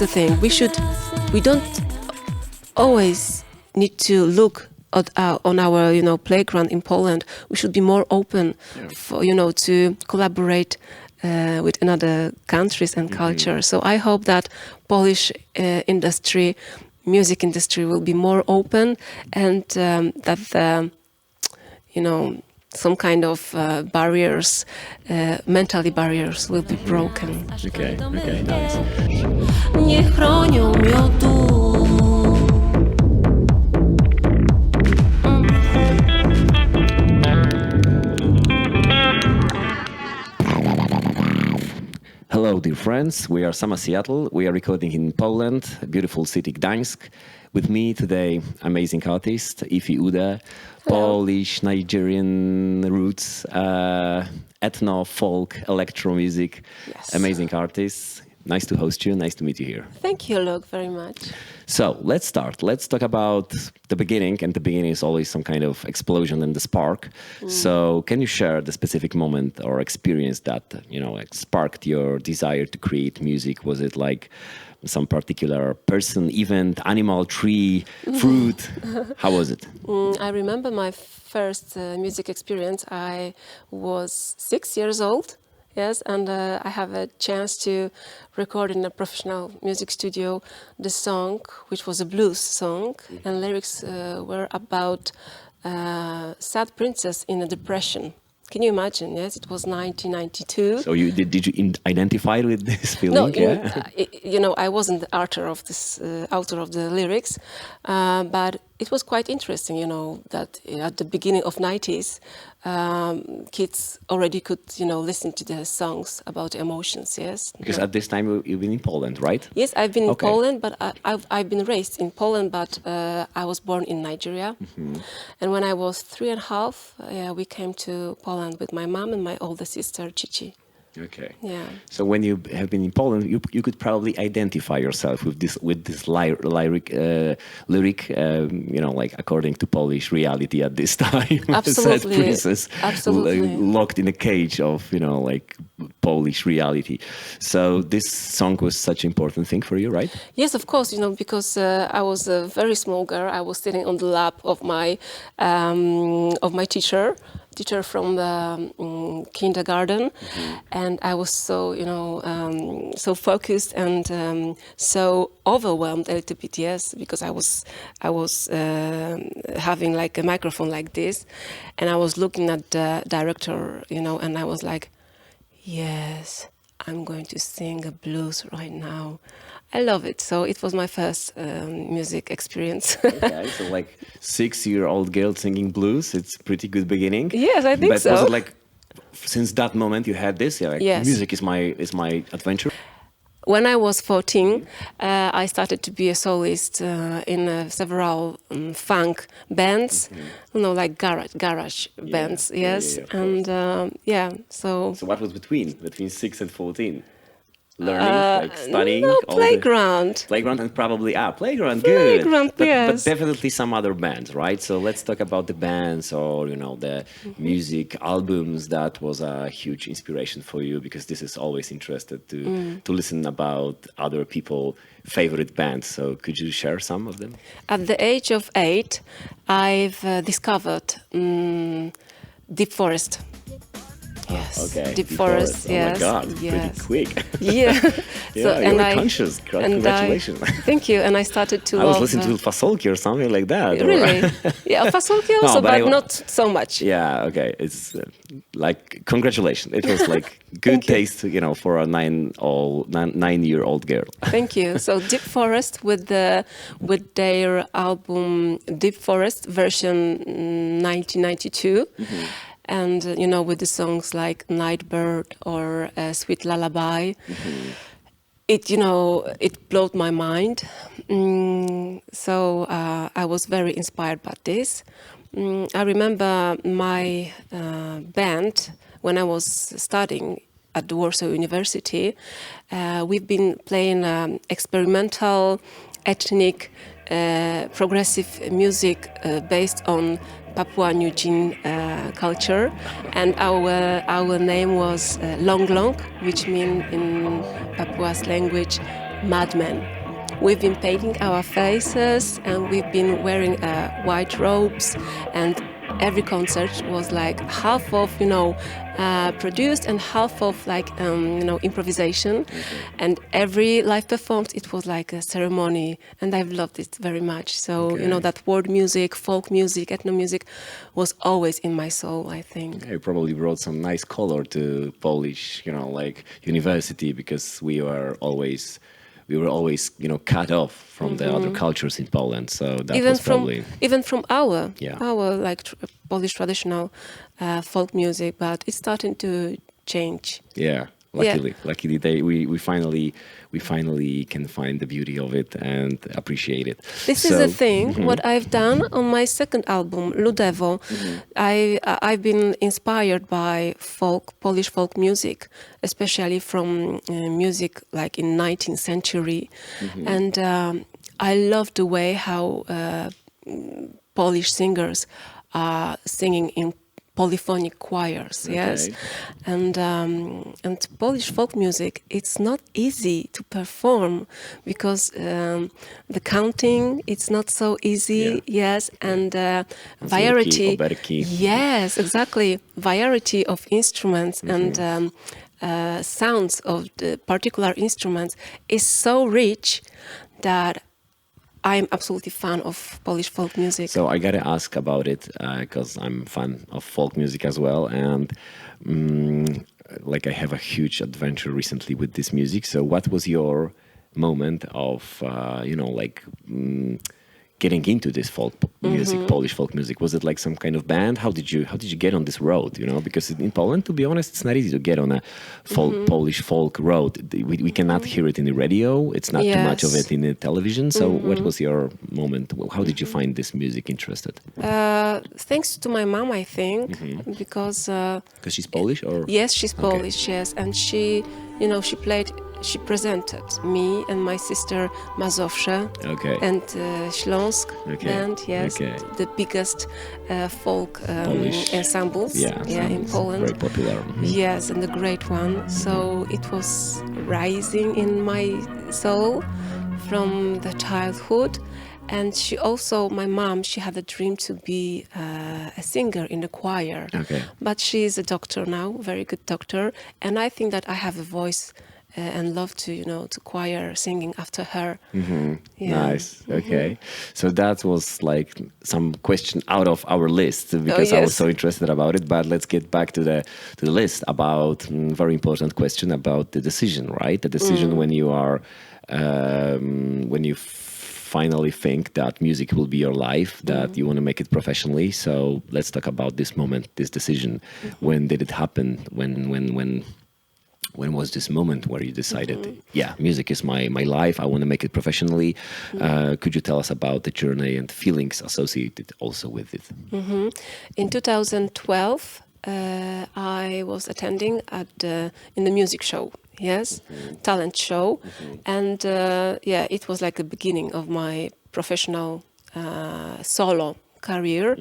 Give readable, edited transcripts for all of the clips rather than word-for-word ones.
thing. We don't always need to look at on our, playground in Poland. We should be more open for, to collaborate with another countries and culture. So I hope that Polish music industry will be more open, and that some kind of barriers, mentally barriers, will be broken. Okay, nice. Nie chronią miodu. Hello, dear friends. We are Sama Seattle. We are recording in Poland, beautiful city Gdańsk. With me today, amazing artist Ifi Ude, Polish-Nigerian roots, ethno, folk, electro music. Yes. Amazing artist. Nice to host you. Nice to meet you here. Thank you, Luke, very much. So let's start. Let's talk about the beginning, and the beginning is always some kind of explosion and the spark. So can you share the specific moment or experience that, sparked your desire to create music? Was it like some particular person, event, animal, tree, fruit? How was it? I remember my first music experience. I was 6 years old. Yes, and I have a chance to record in a professional music studio the song, which was a blues song, and lyrics were about sad princess in a depression. Can you imagine? Yes, it was 1992. So did you identify with this feeling? No, I wasn't the author of the lyrics, but it was quite interesting. That at the beginning of 90s, kids already could listen to the songs about emotions. Yes, because at this time you've been in Poland, right? Yes, I've been in Poland, but I've been raised in Poland, but I was born in Nigeria. And when I was 3.5, we came to Poland with my mom and my older sister Chichi. Okay. Yeah. So when you have been in Poland, you could probably identify yourself with this lyric, like according to Polish reality at this time. Absolutely. Sad princess, Absolutely. locked in a cage of Polish reality. So this song was such an important thing for you, right? Yes, of course. Because I was a very small girl. I was sitting on the lap of my teacher from the kindergarten, and I was so so focused and so overwhelmed a little bit, yes, because I was having like a microphone like this, and I was looking at the director, and I was like, yes, I'm going to sing a blues right now. I love it. So it was my first music experience. Okay, so like 6-year-old girl singing blues, it's pretty good beginning. Yes, I think so. But was it like, since that moment you had this, Yes. Music is my adventure? When I was 14, I started to be a soloist in several funk bands, like garage bands, yes. And so... So what was between 6 and 14? Learning, studying? No, playground. Playground and probably, playground, good. Playground, yes. But definitely some other bands, right? So let's talk about the bands or, the music albums that was a huge inspiration for you, because this is always interested to listen about other people' favorite bands. So could you share some of them? At the age of 8, I've discovered Deep Forest. Yes. Okay. Deep Forest. Yes. Oh my God! Yes. Pretty quick. Yeah. Yeah, you were conscious. Congratulations. Thank you. And I started to. I was listening to Fasolki or something like that. Really? Yeah, Fasolki also, but not so much. Yeah. Okay. It's like congratulations. It was like good taste, for a 9-year-old girl. Thank you. So Deep Forest with their album Deep Forest version 1992. And, with the songs like Nightbird or Sweet Lullaby, it blew my mind. So I was very inspired by this. I remember my band, when I was studying at the Warsaw University, we've been playing experimental, ethnic, progressive music based on Papua New Guinea culture, and our name was Long Long, which means in Papua's language madman. we've been painting our faces, and we've been wearing white robes, and every concert was like half of produced and half of like improvisation, and every live performance it was like a ceremony, and I've loved it very much. So that world music, folk music, ethno music was always in my soul, I think. You probably brought some nice color to Polish, like university, because we were always cut off from the other cultures in Poland. So that even was probably even from our like Polish traditional folk music, but it's starting to change. Yeah. Luckily, we finally can find the beauty of it and appreciate it. This is the thing. What I've done on my second album, Ludevo, I've been inspired by Polish folk music, especially from music like in 19th century, and I love the way how Polish singers are singing in polyphonic choirs, yes, and Polish folk music. It's not easy to perform because the counting it's not so easy, yes, and variety, yes, exactly, variety of instruments and sounds of the particular instruments is so rich that I'm absolutely fan of Polish folk music. So I gotta ask about it because I'm a fan of folk music as well, and like I have a huge adventure recently with this music. So what was your moment of getting into this folk music, Polish folk music? Was it like some kind of band? How did you get on this road? Because in Poland, to be honest, it's not easy to get on a Polish folk road. We cannot hear it in the radio. It's not too much of it in the television. So what was your moment? How did you find this music interested? Thanks to my mom, I think, because she's Polish, or yes, she's Polish, yes, and she presented me and my sister Mazowsze and Śląsk band, yes, the biggest folk ensembles in Poland. Very popular. Yes, and the great one. So it was rising in my soul from the childhood. And my mom, she had a dream to be a singer in the choir. But she is a doctor now, very good doctor. And I think that I have a voice and love to to choir singing after her. Nice. So that was like some question out of our list because I was so interested about it. But let's get back to the list about very important question about the decision, right? The decision when you are when you finally think that music will be your life, that you want to make it professionally. So let's talk about this moment, this decision. When did it happen? When was this moment where you decided, music is my life, I want to make it professionally? Could you tell us about the journey and feelings associated also with it? In 2012, I was attending in the music show, talent show. And it was like the beginning of my professional solo career,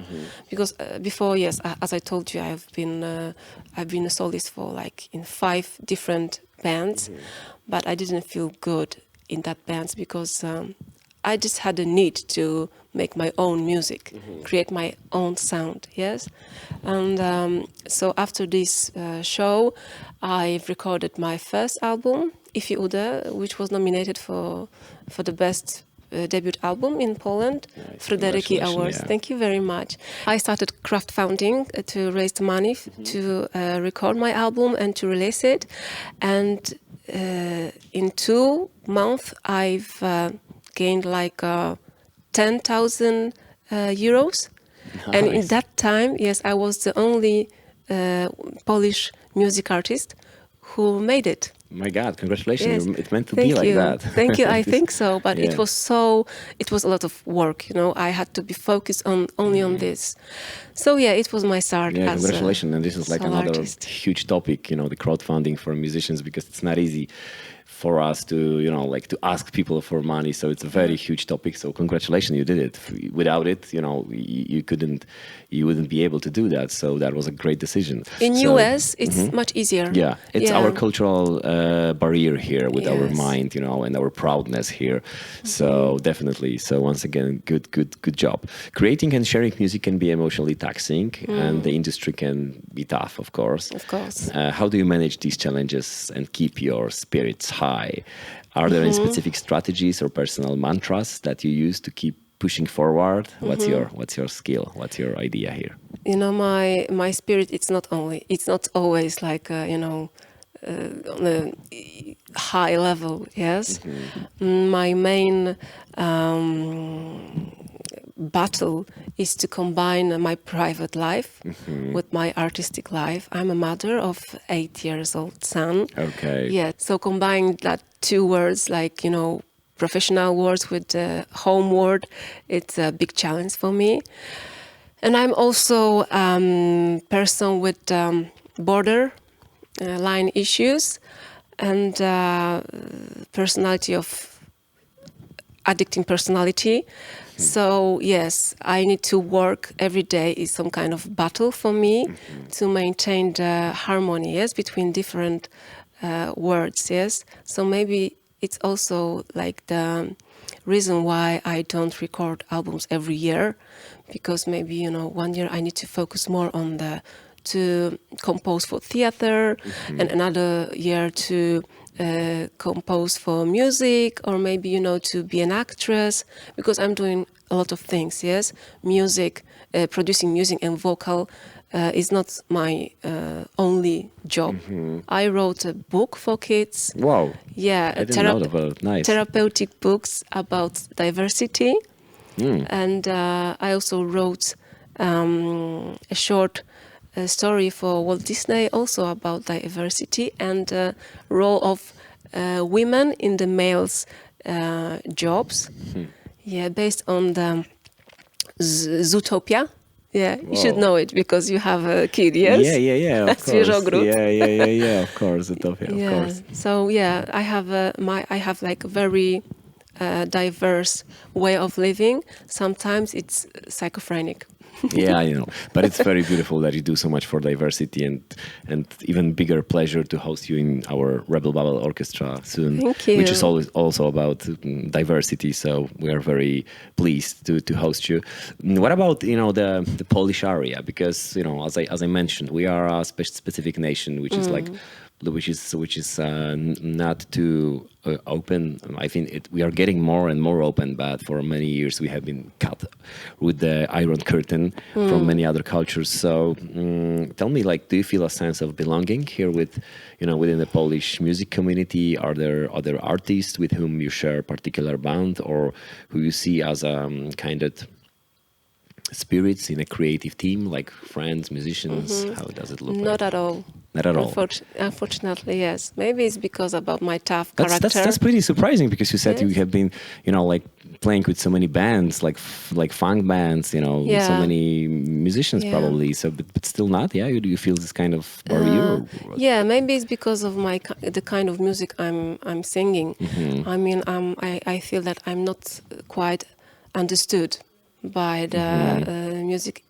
because before, as I told you, I've been a soloist for like in 5 different bands, but I didn't feel good in that bands because I just had a need to make my own music, create my own sound, and so after this show, I've recorded my first album, Ifi Ude, which was nominated for the best debut album in Poland, Fryderyki Awards. Thank you very much. I started crowdfunding to raise the money to record my album and to release it. And in 2 months, I've gained like 10,000 euros. Nice. And in that time, I was the only Polish music artist who made it. My God, congratulations. It meant to be like that. Thank you. I think so. But it was a lot of work, I had to be focused only on this. So it was my start. Congratulations. And this is like another huge topic, the crowdfunding for musicians, because it's not easy for us to, you know, like to ask people for money. So it's a very huge topic. So congratulations, you did it. Without it, you know, you wouldn't be able to do that. So that was a great decision. In US, it's much easier. Yeah, it's our cultural barrier here with our Yes. mind, you know, and our proudness here. So definitely. So once again, good job. Creating and sharing music can be emotionally taxing, and the industry can be tough, of course. Of course. How do you manage these challenges and keep your spirits high? Are there any specific strategies or personal mantras that you use to keep pushing forward? What's your skill? What's your idea here? You know, my spirit, it's not always like, you know, on a high level, yes. My main battle is to combine my private life with my artistic life. I'm a mother of 8-year-old son. Okay. Yeah, so combining that two words, like, you know, professional words with the home word, it's a big challenge for me. And I'm also person with border line issues and addicting personality. So yes, I need to work every day is some kind of battle for me to maintain the harmony, yes, between different words, yes. So maybe it's also like the reason why I don't record albums every year, because maybe, you know, one year I need to focus more on to compose for theater, and another year to compose for music, or maybe, you know, to be an actress, because I'm doing a lot of things, yes. Music, producing music and vocal is not my only job. I wrote a book for kids. Wow. Yeah, I didn't know about. Nice. therapeutic books about diversity. And I also wrote a short story for Walt Disney, also about diversity and role of women in the males' jobs. Yeah, based on the Zootopia. Yeah, you should know it because you have a kid, yes? Yeah, of course. Zwierzogród. Yeah, of course, Utopia, of course. So yeah, I have like a very diverse way of living. Sometimes it's schizophrenic. Yeah, I know, but it's very beautiful that you do so much for diversity, and even bigger pleasure to host you in our Rebel Babel Orchestra soon. Thank you. Which is always also about diversity. So we are very pleased to host you. What about, you know, the Polish area? Because, you know, as I mentioned, we are a specific nation, which is like. Which is not too open. I think we are getting more and more open, but for many years we have been cut with the Iron Curtain from many other cultures. So tell me, like, do you feel a sense of belonging here with, you know, within the Polish music community? Are there other artists with whom you share a particular bond, or who you see as kind of spirits in a creative team, like friends, musicians? How does it look like? Not at all. Not at all. Unfortunately, yes. Maybe it's because about my tough character. That's pretty surprising, because you said you have been, you know, like playing with so many bands, like funk bands, you know, so many musicians probably. So, but still not. Yeah, do you feel this kind of barrier? Yeah, maybe it's because of the kind of music I'm singing. I mean, I feel that I'm not quite understood by the music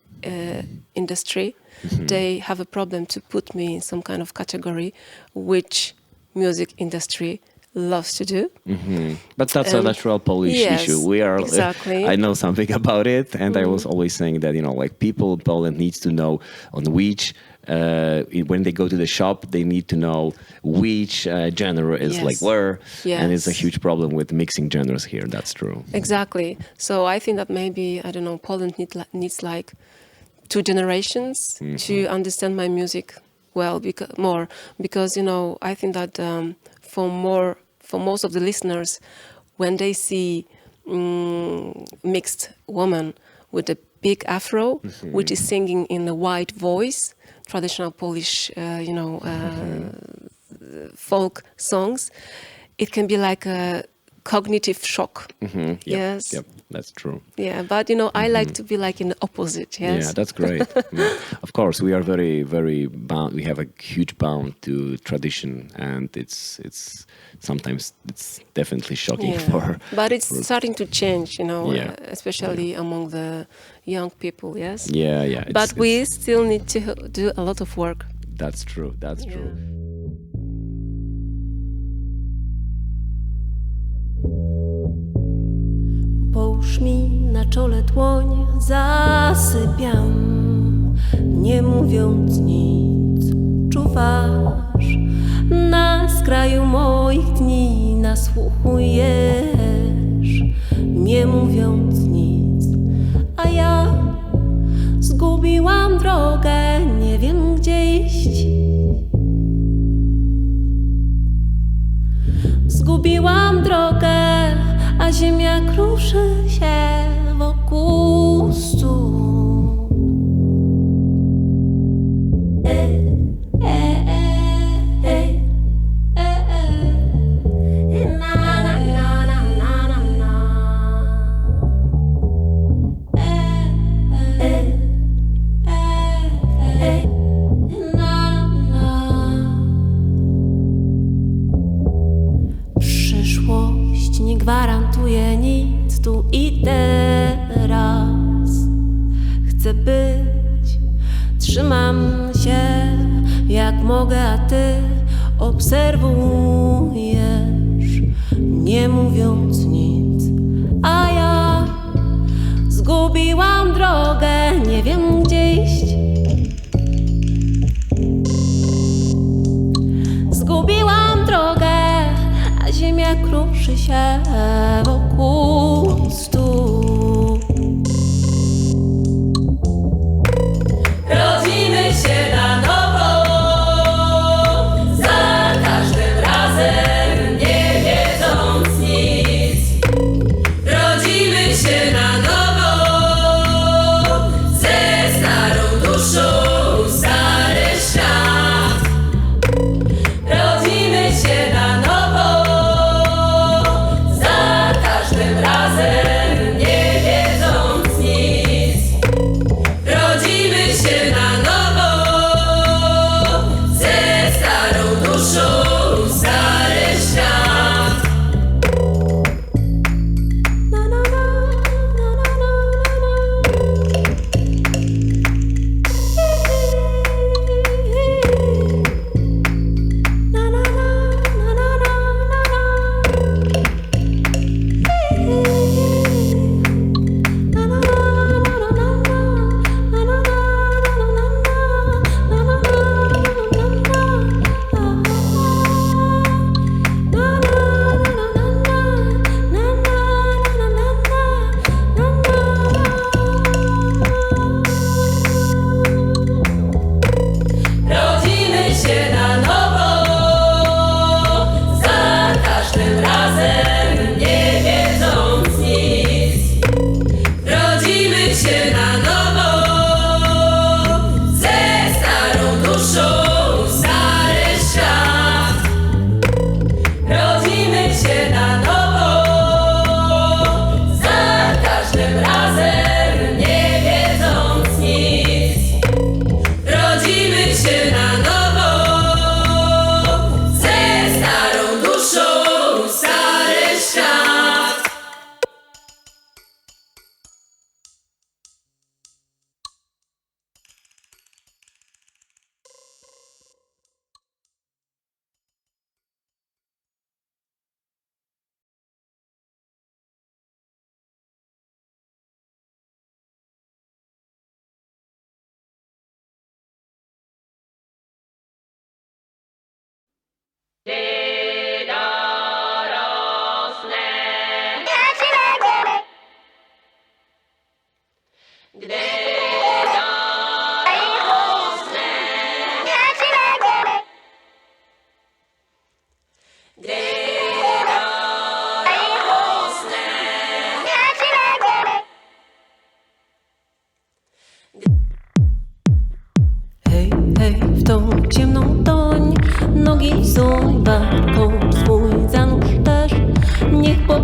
industry. They have a problem to put me in some kind of category, which music industry loves to do. But that's a natural Polish issue. We are exactly. I know something about it, and I was always saying that, you know, like people in Poland needs to know on which when they go to the shop, they need to know which genre is like where, and it's a huge problem with mixing genres here. That's true. Exactly. So I think that maybe, I don't know, Poland needs like 2 generations to understand my music well, because you know, I think that for most of the listeners, when they see mixed woman with a big afro, which is singing in a white voice, traditional Polish, folk songs, it can be like a cognitive shock. Yep, Yes. Yep, that's true. Yeah, but I like to be like in the opposite. Yes. Yeah, that's great. Of course, we are very, very bound. We have a huge bound to tradition, and it's sometimes it's definitely shocking for. But it's starting to change, especially Yeah. among the young people. Yes. Yeah. But we still need to do a lot of work. That's true. That's true. Połóż mi na czole dłoń, zasypiam, nie mówiąc nic, czuwasz na skraju moich dni, nasłuchujesz, nie mówiąc nic, a ja zgubiłam drogę, nie wiem gdzie iść. Zgubiłam drogę, a ziemia kruszy się wokół stóp. Na, na, na, na, na, na, na. Na, na. Przyszłość nie gwarantuje nic tu i teraz. Chcę być, trzymam się jak mogę, a ty obserwujesz, nie mówiąc nic, a ja zgubiłam drogę, nie wiem gdzie iść. Zgubiłam drogę, a ziemia kruszy się wokół stóp. Rodzimy się na nowo, za każdym razem nie wiedząc nic. Rodzimy się na nowo, ze starą duszą, stary świat. Rodzimy się na nowo, za każdym razem nie wiedząc nic. Rodzimy się na nowo, ze starą duszą, stary świat. Na, na, na, na, na, na, rodzimy się na nowo, za każdym razem nie wiedząc nic. Rodzimy się na nowo, ze starą duszą, stary świat. Rodzimy się na nowo, za każdym razem nie wiedząc nic. Rodzimy się na nowo, ze starą duszą, stary świat. Hej, hej, w tą ciemną toń nogi suń, warką swój zanurz też. Niech po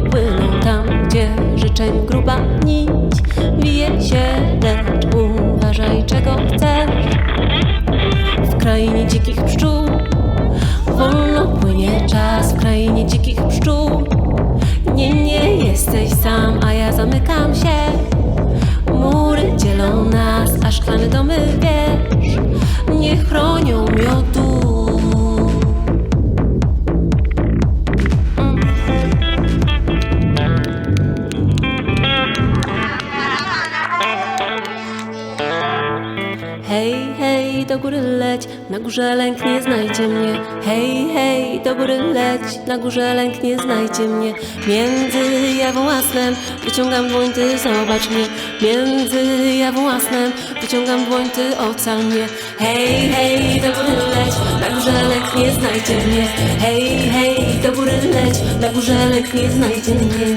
do góry leć, na górze lęk nie znajdzie mnie. Hej, hej, do góry leć, na górze lęk nie znajdzie mnie. Między jawą a snem wyciągam dłoń, ty zobacz mnie. Między jawą a snem wyciągam dłoń, ty ocal mnie. Hej, hej, do góry leć, na górze lęk nie znajdzie mnie. Hej, hej, do góry leć, na górze lęk nie znajdzie mnie.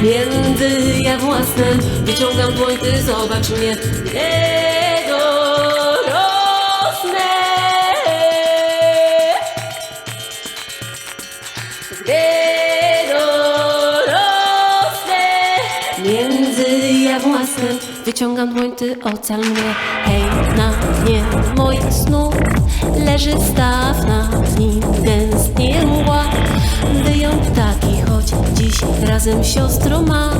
Między jawą a snem wyciągam dłoń, ty zobacz mnie. Nie dorosnę, gdy dorosnę. Między jawą a snem wyciągam dłoń, ty ocal mnie. Hej, na dnie moich snów leży staw, na nim tęsknię mgła. Wyją ptaki, choć dziś razem siostro ma,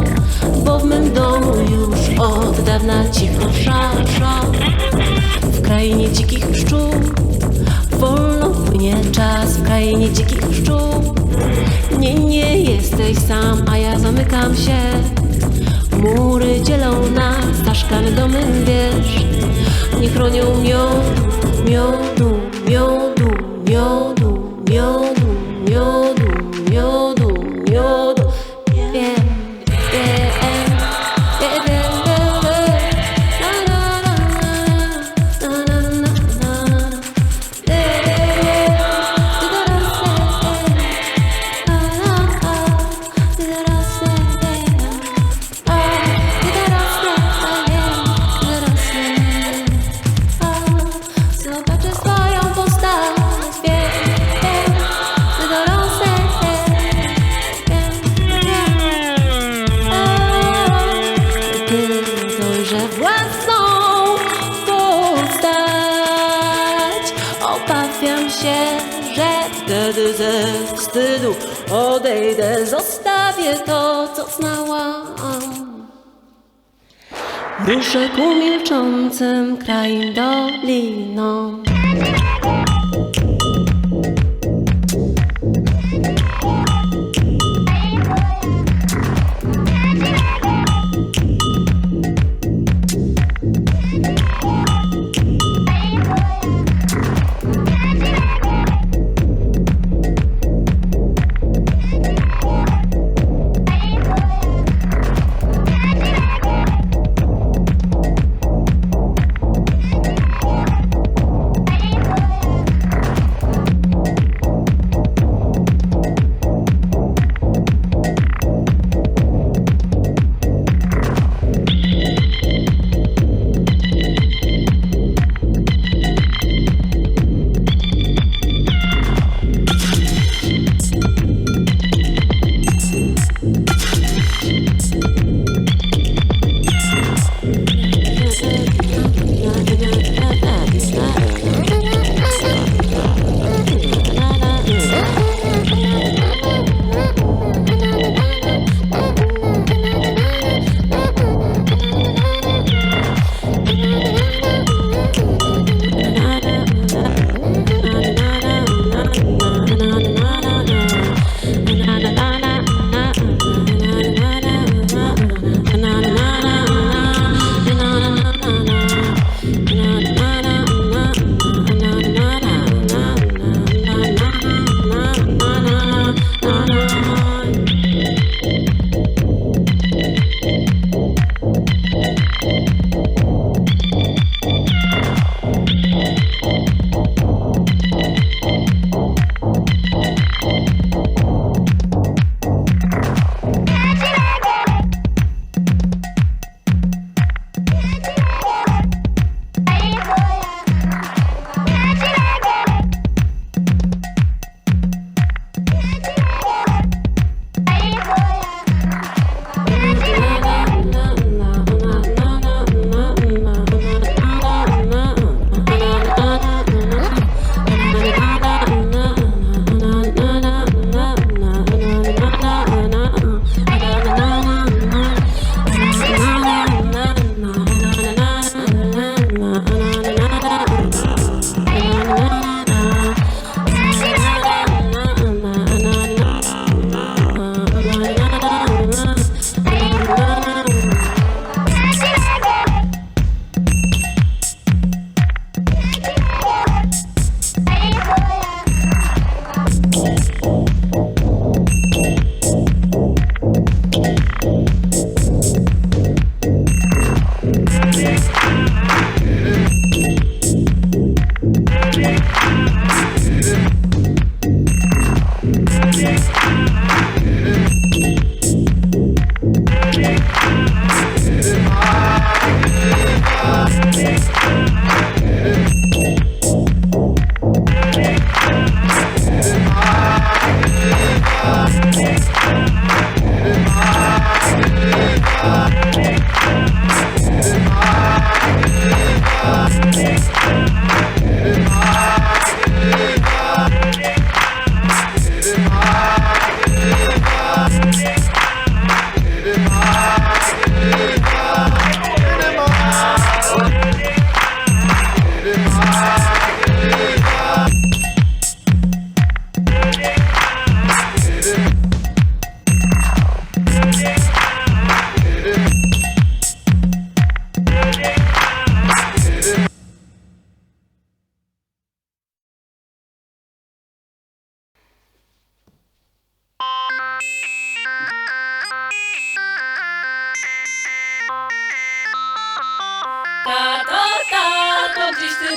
bo w mym domu już od dawna cicho szasza. W krainie dzikich pszczół wolno płynie czas, w krainie dzikich pszczół. Nie, nie jesteś sam, a ja zamykam się. Mury dzielą nas, zaszklane domy, wiesz. Nie chronią miodu, miodu, miodu, miodu, miodu, miodu, miodu, miodu. Wiem, wiem, wiem, wtedy ze wstydu odejdę, zostawię to, co znałam. Ruszę ku milczącym krain dolinom.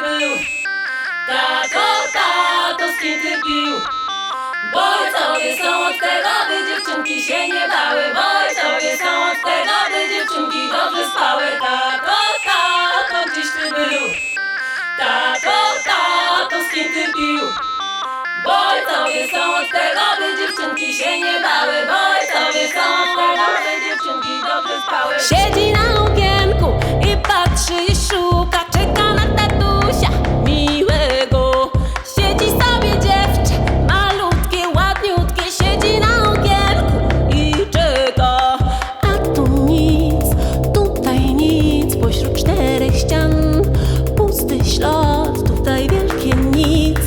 był? Tato, z kim ty pił? Bo ojcowie są od tego, by dziewczynki się nie bały. Bo ojcowie są od tego, by dziewczynki dobrze spały. Tato, gdzieś ty był? Tato, z kim ty pił? Bo ojcowie są od tego, by dziewczynki się nie bały. Bo ojcowie są od tego, by dziewczynki dobrze spały. Siedzi na okienku i patrzy i szuka, czeka na tatusia miłego. Siedzi sobie dziewczę, malutkie, ładniutkie, siedzi na okienku i czeka. A tu nic, tutaj nic, pośród czterech ścian pusty ślad, tutaj wielkie nic.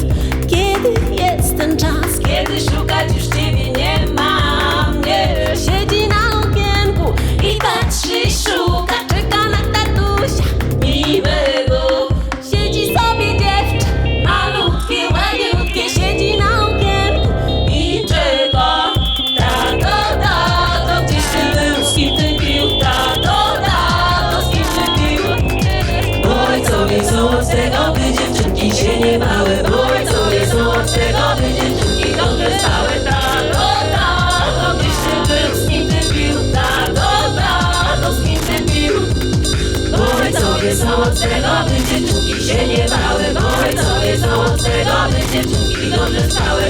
Kiedy jest ten czas, kiedy szukać już ciebie nie mam, nie. Siedzi na okienku i patrzy i szuka, czeka na tatusia miłego. Siedzi sobie dziewczę, malutkie, ładniutkie, siedzi na okienku i czeka. Tato, gdzieś ty był, z kim ty pił? Tato, z kim ty pił? Bo ojcowie są od tego, by dziewczynki się nie bały. Bo ojcowie są od tego, by dziewczynki dobrze spały. Tato, gdzieś ty był, z kim ty pił? Tato, z kim ty pił? Bo ojcowie są od tego, by dziewczynki się nie bały. Bo ojcowie są od tego, by dziewczynki dobrze spały.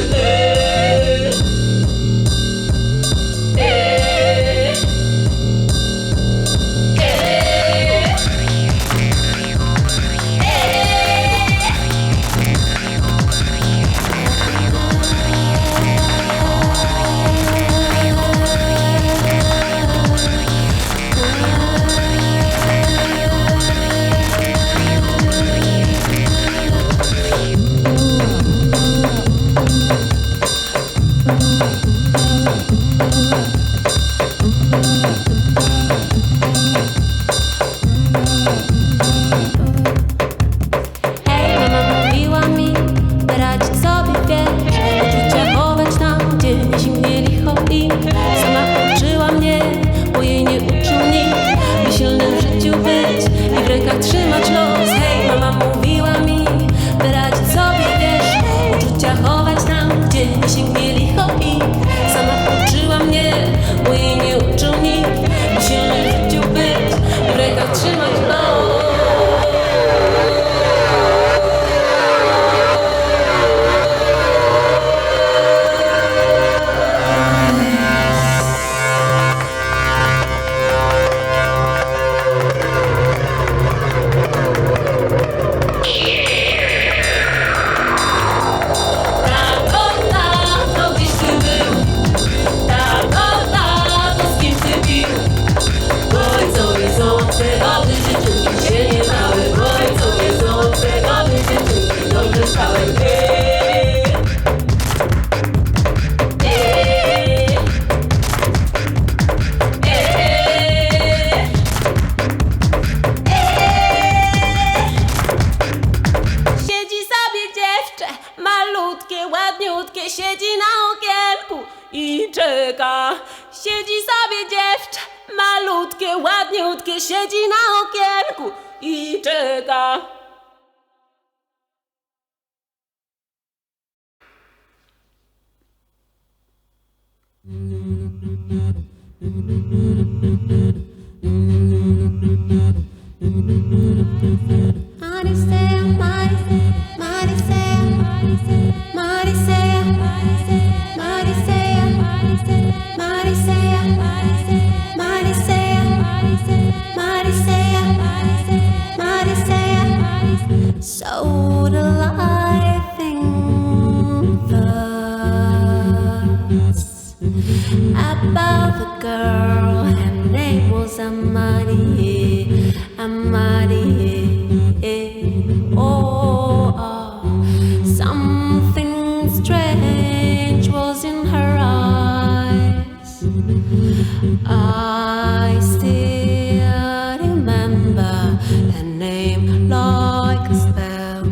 Siedzi sobie dziewczę, malutkie, ładniutkie, siedzi na okienku i czeka. So the life thing first about the girl, her name was Amadi, something strange was in her eyes. I still remember her name like a spell.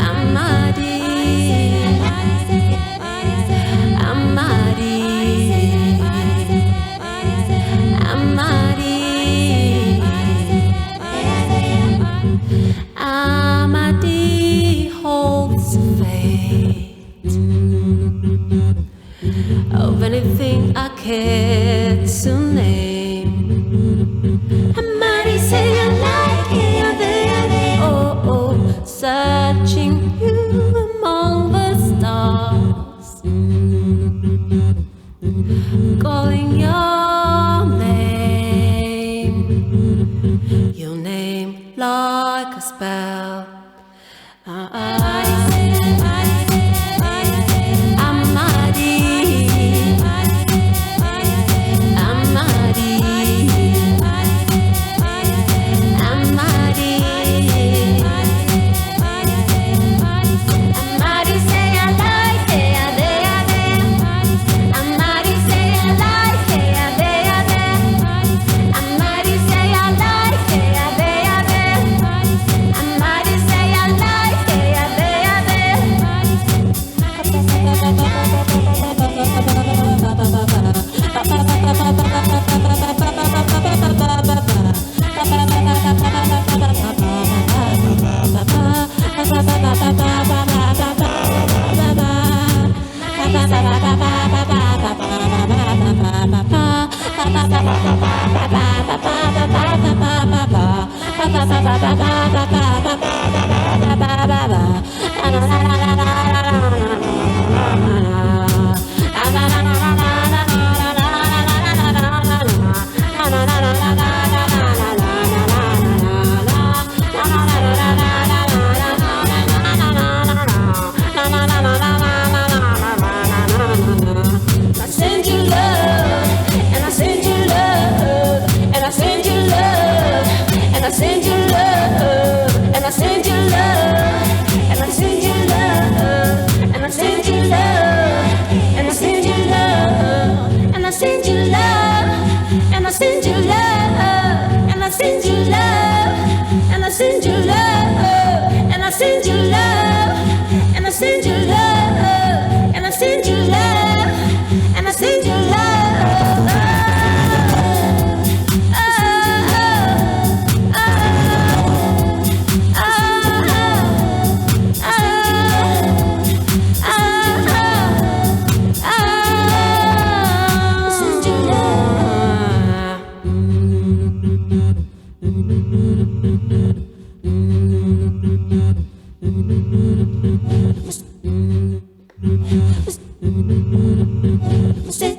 Amadi. Say